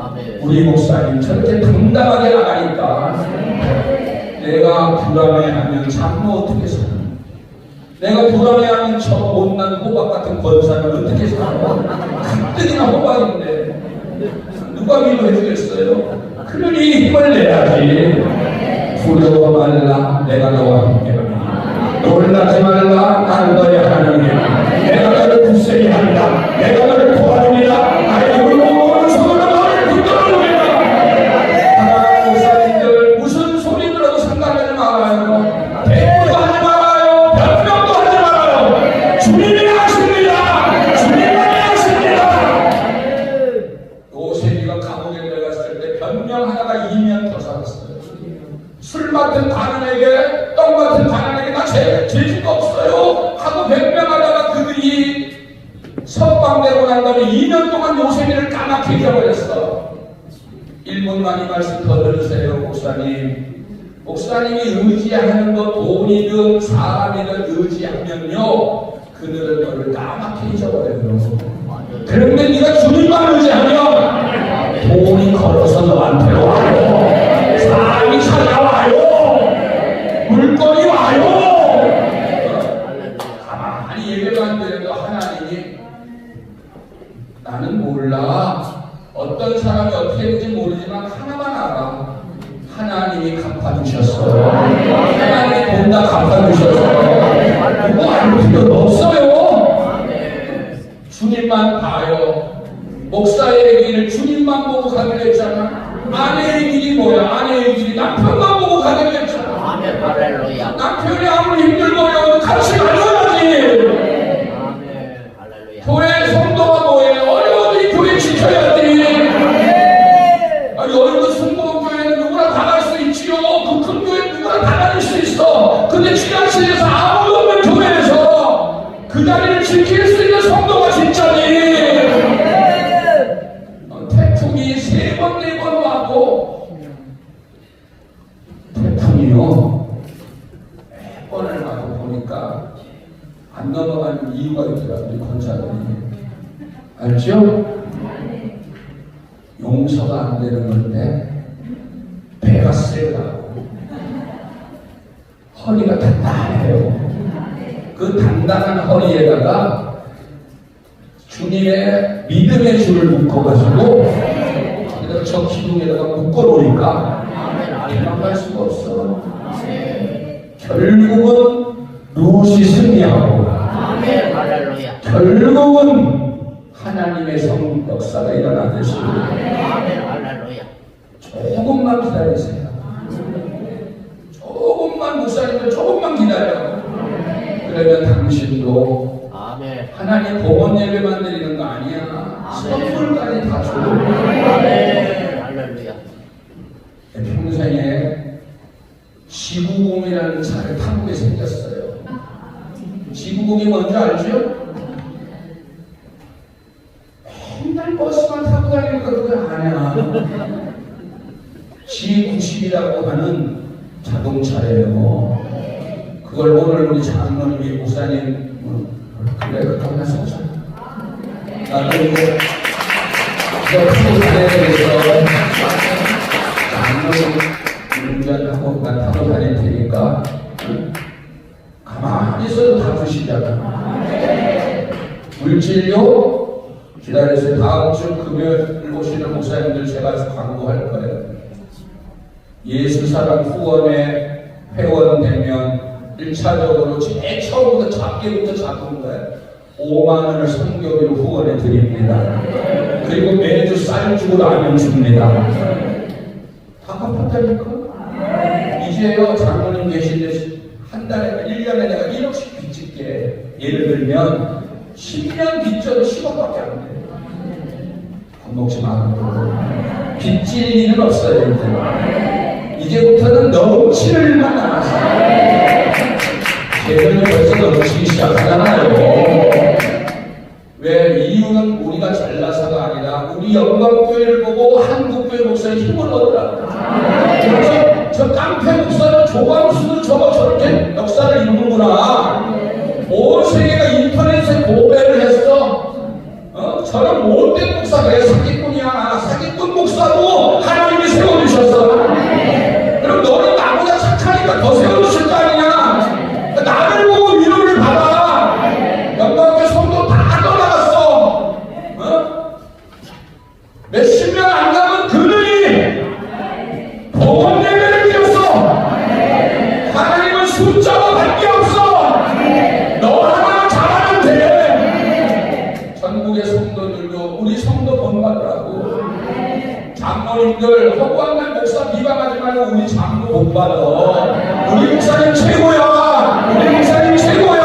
우리 목사님 저렇게 당당하게 나가니까 내가 불안해하면 장로 어떻게 살아? 내가 불안해하면 저 못난 호박 같은 권사는 어떻게 살아? 가뜩이나 호박인데 누가 위로해 주겠어요? 그러니 힘을 내야지. 두려워 말라, 내가 너와 함께하리라. 놀라지 말라, 나는 너의 하나님이라. 내가 너를 굳세게 하리라. 내가 너를 도와주리라. 나의 이름으로 오른손으로 너를 붙들어주리라. 사랑하는 목사님들, 무슨 소리 들어도 상관하지 말아요. 대꾸도 하지 말아요. 변명도 하지 말아요. 주님이 하십니다. 주님만이 하십니다. 요셉이가 감옥에 들어갔을 때 변명하다가 2년 더 살았어요. 술 맡은 가난에게, 떡 맡은 가난에게 나 죄짓도 없어요 하고 변명하다가 그들이 석방되고 난 다음에 2년 동안 요셉이를 까맣게 잊어버렸어. 1분만 이 말씀 더 들으세요. 목사님이 의지하는 것, 돈이든 사람이든 의지하면요 그들은 너를 까맣게 잊어버려요. 그런데 네가 주님만 의지하면 돈이 걸어서 너한테 와요. 사람이 찾아와요. 물건이 와요. 가만히 예배만 안 드려도 하나님이 나는 몰라. 어떤 사람이 어떻게 될지 모르지만 하나만 알아. 하나님이 갚아주셨어요. 하나님이 돈 다 갚아주셨어요. 누구 알 필요도 없어요. 주님만 봐요. 목사의 길을 주님만 보고 가기로 했잖아. 아내의 길이 뭐야? 아내의 길이 남편만 보고 가기로 했잖아. 아멘, 할렐루야. 남편이 아무리 힘들고 어려워도 같이 가줘야지. 아멘, 할렐루야. 교회 성도가 뭐예요? 어려워도 이 교회 지켜야지. 아니 어려운 성도가 교회는 누구나 다 갈 수 있지요. 그 큰 교회 누구나 다 다닐 수 있어. 근데 지하실에서 아무도 없는 교회에서 그 자리를 지킬 수 있는 성도가 진짜니. 태풍이 3번, 4번 와도 태풍이요 몇 번을 와도 보니까 안 넘어가는 이유가 있더라고요. 우리 권사들이 알죠? 용서가 안 되는 건데 배가 세다고 허리가 단단해요. 그 단단한 허리에다가 주님의 믿음의 줄을 묶어가지고 저 기둥에다가 묶어놓으니까 도망갈 수가 없어. 결국은 룻이 승리하고 결국은 하나님의 성 역사가 일어나듯이 조금만 기다리세요. 조금만 목사님들 조금만 기다려. 그러면 당신도 하나님 봉헌 예배만 드리는 거 아니야. 선물까지 다 줘. 평생에 지구공이라는 차를 타고 생겼어요. 지구공이 뭔지 알죠? 맨날 버스만 타고 다니니까 그거 아니야. G90이라고 하는 자동차예요. 그걸 오늘 우리 장로님이 목사님 그래 그렇게 하나 사자. 나도 이제 저 프로그램에 대해서 장로님 운전하고 난 타고 다닐 테니까 가만히 있어도 다 주시잖아. 물질료 기다려주세요. 다음 주 금요일 오시는 목사님들 제가 광고할 거예요. 예수사랑 후원에 회원되면 1차적으로 제일 처음부터 작게부터 작은 거예요. 5만 원을 선교비로 후원해 드립니다. 그리고 매주 쌀주고 라면 줍니다. 다 갚았다니까? 이제요, 장모님 계신데 한 달에, 1년에 내가 1억씩 빚질게. 예를 들면 10년 빚져도 10억밖에 안 돼. 겁먹지 말고 빚질 일은 없어요. 이제부터는 넘칠 일만 남았어요. 재정이 벌써 넘치기 시작하잖아요. 왜? 이유는 우리가 잘나서가 아니라 우리 영광교회를 보고 한국교회 목사의 힘을 얻으라고. 그래서 저 깡패 목사는 조광수는 저렇게 역사를 이루는구나. 온 세계가 인터넷에 고배를 했어. 저런 못된 목사가 왜 사기꾼이야? 사기꾼 목사도 하나님이 세워주셨어. 그럼 너는 나보다 착하니까 더 세워주실 거 아니냐? 나를 보고 위로를 받아. 영광교회 성도 다 떠나갔어. 몇십 명 안 가면 그들이 복음 예배를 드렸어. 하나님은 숫자와 관계없어. 너 하나 잘하면 돼. 전국의 성도들도 우리 성도 본받으라고. 장로님들 허구한 날 목사 비방하지 말고 우리 장로 본받아. 우리 목사님 최고야. 우리 목사님 최고야.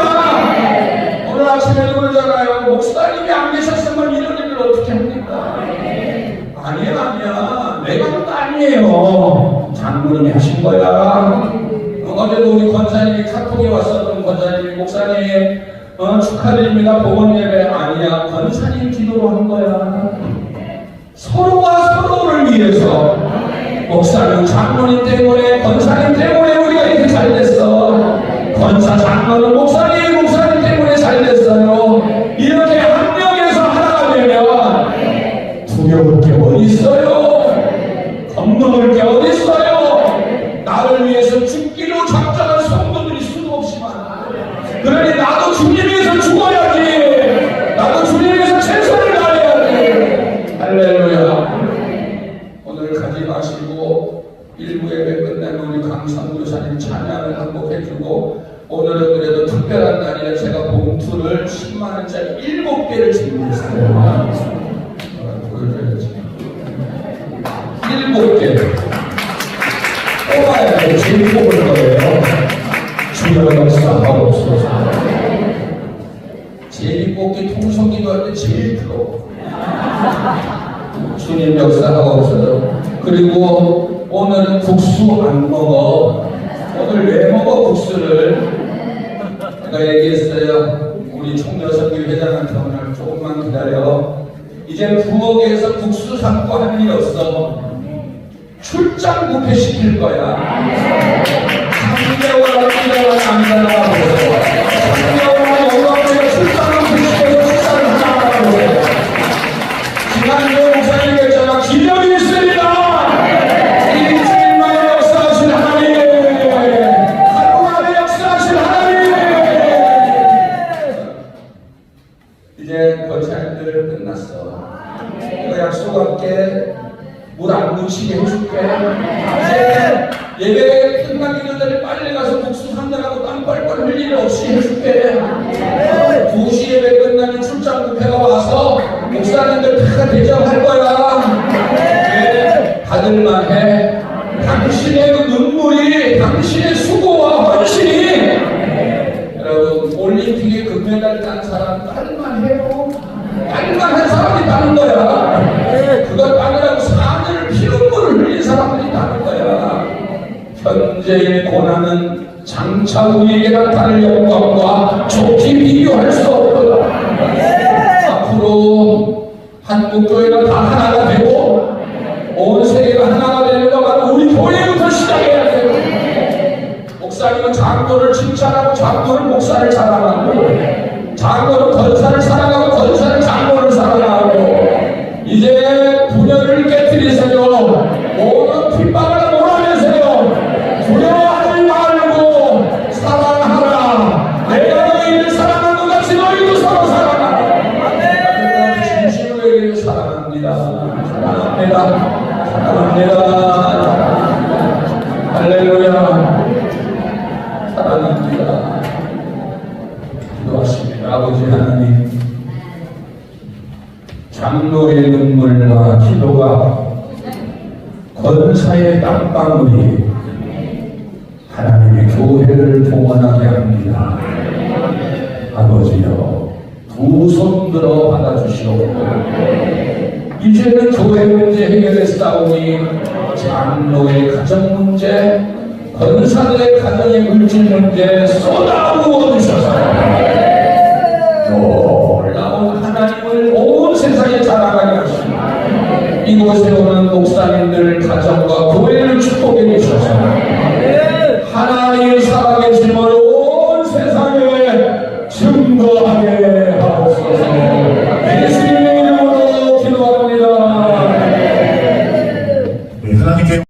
오늘 아침에 그러잖아요. 목사님이 안 계셨으면 이런 일을 어떻게 합니까? 아니야. 내가 한 거 아니에요. 장로님이 하신 거야. 어제도 우리 권사님이 카톡에 왔었던 권사님이 목사님 축하드립니다. 복원 예배. 아니야. 권사님 기도로 한 거야. 서로가 서로를 위해서. 목사님 장로님 때문에 권사님 때문에 우리가 이렇게 잘 됐어. 권사 장로는 목사님 때문에 잘 됐어요. 이렇게 한 명에서 하나가 되면 두려울 게 어디 있어요? 겁먹을 게 어디 있어요? 나를 위해서 죽기로 작정한 성도들이 수도 없이 많아. 그러니 나도 주님 위해서 죽어야지. 나도 주님 위해서 최선을 다해야지. 할렐루야. 오늘 가지 마시고 일부 예배 끝나면 우리 강성교사님 찬양을 한곡해주고, 오늘은 그래도 특별한 날이라 제가 봉투를 10만원짜리 7개를 준비했어요. 보여줘야지. 7개. 뽑아야 돼. 제일 뽑을 거예요. 주여 역사하옵소서. 제일 뽑기 통성기도 할 때 제일 프로. 주님 역사하옵소서. 그리고 오늘은 국수 안 먹어. 오늘 왜 먹어 국수를? 내가 얘기했어요. 우리 총여선교 회장한테 오늘 조금만 기다려. 이제 부엌에서 국수 삶고 하는 일 없어. 출장 뷔페 시킬 거야. 3개월 남자가 보세요. 3개월 영광교회 출장 뷔페 시켜서 식사를 하자고 보세요. 지난주에 목사님이 했잖아. 기념이 있습니다. 일주일만에 역사하신 하나님, 하루 만에 역사하신 하나님. 이제 권사님들 끝났어. 내가 약속할게. 물 안 묻히게 해줄게. 이제 예배 끝나기 전에 빨리 가서 국수 한잔하고 땀 뻘뻘 흘릴 일 없이 해줄게. 2시 예배 끝나면 출장 뷔페가 와서 목사님들 다 대접할 거야. 네, 받을만 해. 당신의 그 눈물이, 당신의 수고와 헌신이, 여러분 올림픽에 금메달 딴 사람 딸만 해요. 딸만 한 사람이 따는 거야. 그거 따느라고 사늘을 피눈물을 흘린 사람들이 따는 거야. 현재의 고난은 장차 우리에게 나타날 영광과 좋게 비교할 수 없다. 앞으로 한국교회가 다 하나가 되고 온 세계가 하나가 되는 것만 우리 교회부터 시작해야 돼요. 목사님은 장로를 칭찬하고 장로를 목사를 자랑하고, 장로는 권사를 사랑하고 권사를 장로를 사랑하고, 이제 분열을 깨뜨리세요. 모든 핍박을 몰아내세요. 두려워하지 말고 사랑하라. 내가 너희를 사랑한 것 같이 너희도 서로 사랑하라. 진심으로 너희를 사랑합니다. 사랑합니다. 사랑합니다. 할렐루야. 사랑합니다. 기도하십니다. 아버지 하나님, 장로의 눈물과 기도가 권사의 땀방울이 하나님의 교회를 동원하게 합니다. 아버지여, 두 손 들어 받아주시옵고 이제는 교회 문제 해결했사오니 장로의 가정 문제, 권사들의 가정의 물질 문제 쏟아부어 주셔서 놀라운 하나님을 온 세상에 자랑하게 하시고 이곳에 오는 목사님들 가정과 교회를 축복해 주셔서 하나님의 살아계심으로